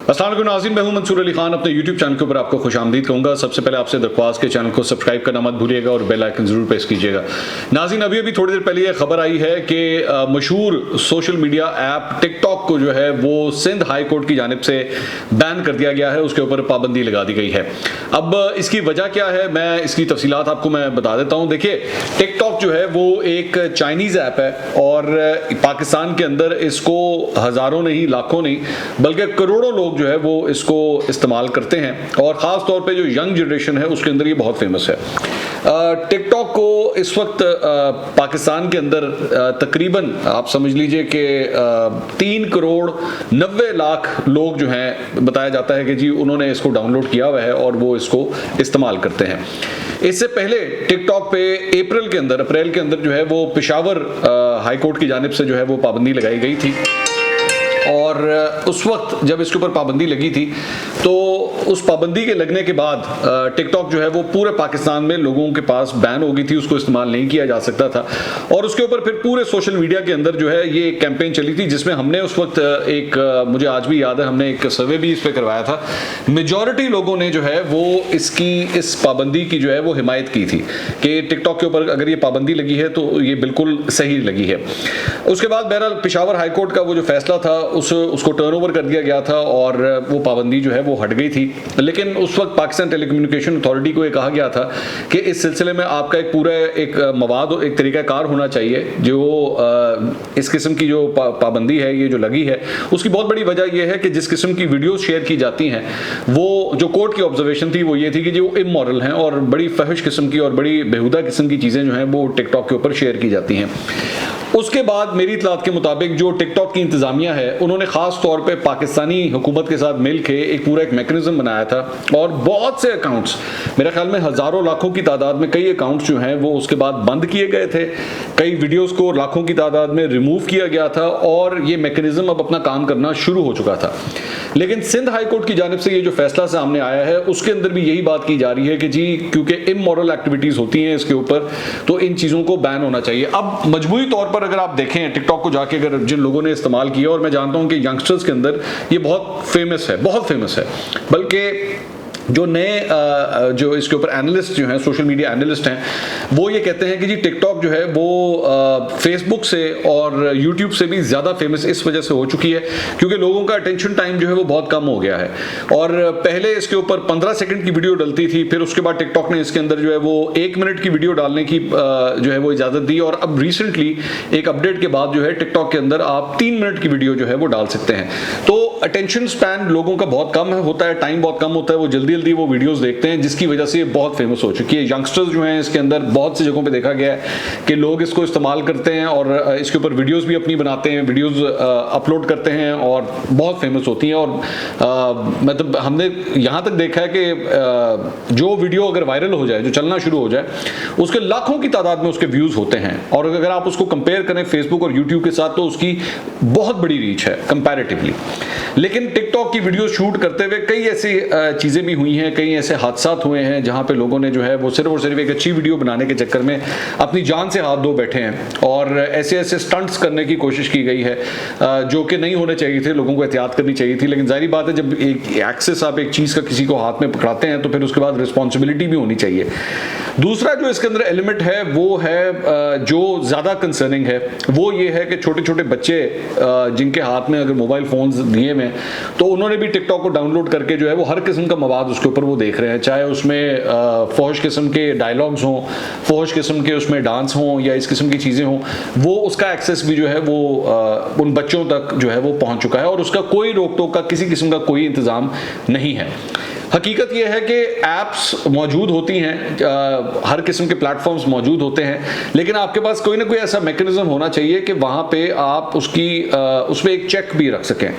अस्सलाम वालेकुम नाज़रीन, मैं हूं मंसूर अली खान। अपने YouTube चैनल के ऊपर आपको खुशामदीद कहूँगा। सबसे पहले आपसे दरख्वास्त के चैनल को सब्सक्राइब करना मत भूलिएगा और बेल आइकन ज़रूर प्रेस कीजिएगा। नाज़रीन, अभी थोड़ी देर पहले ये खबर आई है कि मशहूर सोशल मीडिया ऐप टिकटॉक को जो है वो सिंध हाई कोर्ट की जानिब से बैन कर दिया गया है, उसके ऊपर पाबंदी लगा दी गई है। अब इसकी वजह क्या है, मैं इसकी तफसीलात आपको मैं बता देता हूँ। देखिए, टिकटॉक जो है वो एक चाइनीज़ ऐप है और पाकिस्तान के अंदर इसको हज़ारों नहीं, लाखों नहीं, बल्कि करोड़ों लोग जो है वो इसको इस्तेमाल करते हैं और ख़ास तौर पे जो यंग जनरेशन है उसके अंदर ये बहुत फेमस है। टिकटॉक को इस वक्त पाकिस्तान के अंदर तकरीबन आप समझ लीजिए कि 3 करोड़ 90 लाख लोग जो हैं, बताया जाता है कि जी उन्होंने इसको डाउनलोड किया हुआ है और वो इसको इस्तेमाल करते हैं। इससे पहले टिकटॉक पे अप्रैल के अंदर जो है वो पेशावर हाई कोर्ट की जानिब से जो है वो पाबंदी लगाई गई थी और उस वक्त जब इसके ऊपर पाबंदी लगी थी तो उस पाबंदी के लगने के बाद टिकटॉक जो है वो पूरे पाकिस्तान में लोगों के पास बैन हो गई थी, उसको इस्तेमाल नहीं किया जा सकता था। और उसके ऊपर फिर पूरे सोशल मीडिया के अंदर जो है ये एक कैंपेन चली थी जिसमें हमने उस वक्त मुझे आज भी याद है, हमने एक सर्वे भी इस पर करवाया था। मेजॉरिटी लोगों ने जो है वो इस पाबंदी की जो है वो हिमायत की थी कि टिकटॉक के ऊपर अगर ये पाबंदी लगी है तो ये बिल्कुल सही लगी है। उसके बाद बहरहाल पेशावर हाई कोर्ट का वो जो फैसला था उसको टर्न ओवर कर दिया गया था और वो पाबंदी जो है वो हट गई थी। लेकिन उस वक्त पाकिस्तान टेलीकम्युनिकेशन अथॉरिटी को ये कहा गया था कि इस सिलसिले में आपका एक पूरा एक मवाद, एक तरीकाकार होना चाहिए जो इस किस्म की जो पाबंदी है ये जो लगी है उसकी बहुत बड़ी वजह यह है कि जिस किस्म की वीडियोस शेयर की जाती हैं वो जो कोर्ट की ऑब्जर्वेशन थी वो ये थी कि जो इमोरल हैं और बड़ी फहिश किस्म की और बड़ी बेहुदा किस्म की चीज़ें जो हैं वो टिकटॉक के ऊपर शेयर की जाती हैं। उसके बाद मेरी इतलात के मुताबिक जो टिकटॉक की इंतज़ामिया है उन्होंने ख़ास तौर पे पाकिस्तानी हुकूमत के साथ मिल के एक पूरा एक मैकेनिज्म बनाया था और बहुत से अकाउंट्स, मेरे ख्याल में हज़ारों लाखों की तादाद में कई अकाउंट्स जो हैं वो उसके बाद बंद किए गए थे। कई वीडियोज़ को लाखों की तादाद में रिमूव किया गया था और ये मैकेनिज्म अब अपना काम करना शुरू हो चुका था। लेकिन सिंध हाई कोर्ट की जानिब से ये जो फैसला सामने आया है उसके अंदर भी यही बात की जा रही है कि जी क्योंकि इमोरल एक्टिविटीज़ होती हैं इसके ऊपर तो इन चीज़ों को बैन होना चाहिए। अब मजबूरी तौर पर अगर आप देखें टिकटॉक को जाके, अगर जिन लोगों ने इस्तेमाल किया, और मैं जानता हूं कि यंगस्टर्स के अंदर ये बहुत फेमस है, बल्कि जो नए जो इसके ऊपर एनालिस्ट जो हैं, सोशल मीडिया एनालिस्ट हैं, वो ये कहते हैं कि जी टिकटॉक जो है वो फेसबुक से और यूट्यूब से भी ज़्यादा फेमस इस वजह से हो चुकी है क्योंकि लोगों का अटेंशन टाइम जो है वो बहुत कम हो गया है। और पहले इसके ऊपर 15 सेकंड की वीडियो डलती थी, फिर उसके बाद टिकटॉक ने इसके अंदर जो है वो 1 मिनट की वीडियो डालने की जो है वो इजाज़त दी और अब रिसेंटली एक अपडेट के बाद जो है टिकटॉक के अंदर आप 3 मिनट की वीडियो जो है वो डाल सकते हैं। तो अटेंशन स्पैन लोगों का बहुत कम होता है, टाइम बहुत कम होता है, वो जल्दी वो वीडियोस देखते हैं जिसकी वजह से ये बहुत फेमस हो चुकी है। यंगस्टर्स जो हैं इसके अंदर बहुत सी जगहों पे देखा गया है कि लोग इसको इस्तेमाल करते हैं और इसके ऊपर वीडियोस भी अपनी बनाते हैं, वीडियोस अपलोड करते हैं और बहुत फेमस होती हैं। और मतलब हमने यहाँ तक देखा है कि जो वीडियो अगर वायरल हो जाए, जो चलना शुरू हो जाए, उसके लाखों की तादाद में उसके व्यूज़ होते हैं और अगर आप उसको कंपेयर करें फेसबुक और यूट्यूब के साथ तो उसकी बहुत बड़ी रीच है कंपैरेटिवली। लेकिन टिकटॉक की वीडियो शूट करते हुए कई ऐसी चीज़ें भी हुई हैं, कई ऐसे हादसात हुए हैं जहां पे लोगों ने जो है वो सिर्फ और सिर्फ एक अच्छी वीडियो बनाने के चक्कर में अपनी जान से हाथ धो बैठे हैं और ऐसे स्टंट्स करने की कोशिश की गई है जो कि नहीं होने चाहिए थे, लोगों को एहतियात करनी चाहिए थी। लेकिन जाहिर बात है जब एक एक्सेस आप एक चीज़ का किसी को हाथ में पकड़ाते हैं तो फिर उसके बाद रिस्पॉन्सिबिलिटी भी होनी चाहिए। दूसरा जो इसके अंदर एलिमेंट है वो है जो ज़्यादा कंसर्निंग है, वो ये है कि छोटे छोटे बच्चे जिनके हाथ में अगर मोबाइल फ़ोन्स दिए हुए तो उन्होंने भी टिकटॉक को डाउनलोड करके जो है वो हर किस्म का मवाद उसके ऊपर वो देख रहे हैं, चाहे उसमें फौज किस्म के डायलॉग्स हों, फौज किस्म के उसमें डांस हों या इस किस्म की चीज़ें हों, वो उसका एक्सेस भी जो है वो उन बच्चों तक जो है वो पहुंच चुका है और उसका कोई रोक टोक का किसी किस्म का कोई इंतज़ाम नहीं है। हकीकत यह है कि ऐप्स मौजूद होती हैं, हर किस्म के प्लेटफॉर्म्स मौजूद होते हैं, लेकिन आपके पास कोई ना कोई ऐसा मैकेनिज्म होना चाहिए कि वहाँ पे आप उसमें एक चेक भी रख सकें।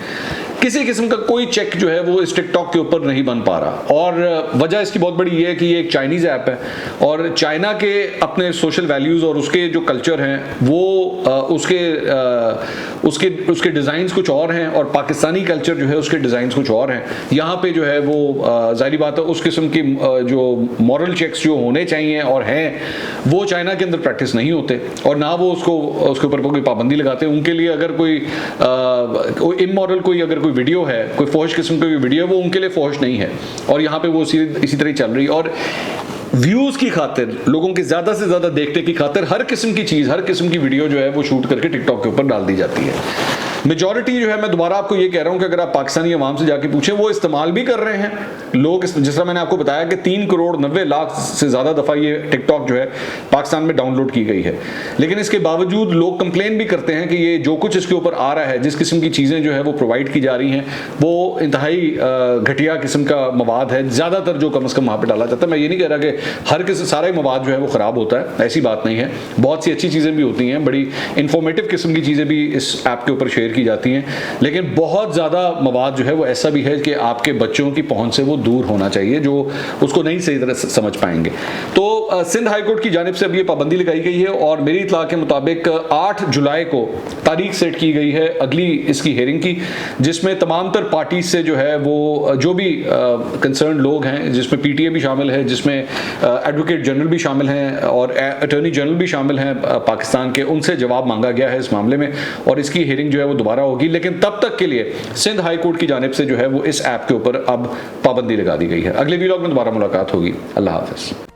किसी किस्म का कोई चेक जो है वो इस टिकटॉक के ऊपर नहीं बन पा रहा और वजह इसकी बहुत बड़ी ये है कि ये एक चाइनीज़ ऐप है और चाइना के अपने सोशल वैल्यूज़ और उसके जो कल्चर हैं वो उसके डिज़ाइंस कुछ और हैं और पाकिस्तानी कल्चर जो है उसके डिज़ाइंस कुछ और हैं। यहाँ पे जो है वो ज़ाहिर बात है उस किस्म की जो मॉरल चेक्स जो होने चाहिए और हैं वो चाइना के अंदर प्रैक्टिस नहीं होते और ना वो उसके ऊपर कोई पाबंदी लगाते हैं। उनके लिए अगर कोई इमोरल कोई अगर कोई वीडियो है, कोई फौज किस्म की वीडियो, वो उनके लिए फौज नहीं है, और यहाँ पे वो इसी तरह चल रही। और व्यूज की खातिर, लोगों के ज्यादा से ज्यादा देखने की खातिर हर किस्म की चीज, हर किस्म की वीडियो जो है वो शूट करके टिकटॉक के ऊपर डाल दी जाती है। मेजॉरिटी जो है, मैं दोबारा आपको ये कह रहा हूं कि अगर आप पाकिस्तानी अवाम से जाके पूछें, वो इस्तेमाल भी कर रहे हैं लोग। जिस तरह मैंने आपको बताया कि 3 करोड़ 90 लाख से ज्यादा दफा ये टिकटॉक जो है पाकिस्तान में डाउनलोड की गई है, लेकिन इसके बावजूद लोग कंप्लेन भी करते हैं कि ये जो कुछ इसके ऊपर आ रहा है, जिस किस्म की चीजें जो है वो प्रोवाइड की जा रही हैं, वो इंतहाई घटिया किस्म का मवाद है, ज्यादातर जो कम से कम वहां पर डाला जाता है। मैं ये नहीं कह रहा कि हर किसी सारा ही मवाद जो है वो खराब होता है, ऐसी बात नहीं है, बहुत सी अच्छी चीजें भी होती हैं, बड़ी इंफॉर्मेटिव किस्म की चीजें भी इस ऐप के ऊपर शेयर की जाती हैं, लेकिन बहुत ज्यादा मवाद जो है वो ऐसा भी है कि आपके बच्चों की पहुंच से वो दूर होना चाहिए, जो उसको नहीं सही तरह से समझ पाएंगे। तो सिंध हाई कोर्ट की जानिब से अब ये पाबंदी लगाई गई है, और मेरी इत्तला के मुताबिक 8 जुलाई को तारीख सेट की गई है अगली इसकी हेयरिंग की, जिसमें तमाम तर पार्टी से जो है वो जो भी कंसर्न लोग हैं, जिसमें पीटीए भी शामिल है, जिसमें एडवोकेट जनरल भी शामिल हैं और अटॉर्नी जनरल भी शामिल हैं पाकिस्तान के, उनसे जवाब मांगा गया है इस मामले में, और इसकी हेयरिंग जो है वो दोबारा होगी। लेकिन तब तक के लिए सिंध हाई कोर्ट की जानिब से जो है वो इस ऐप के ऊपर अब पाबंदी लगा दी गई है। अगले वीडियो में दोबारा मुलाकात होगी। अल्लाह हाफ़िज़।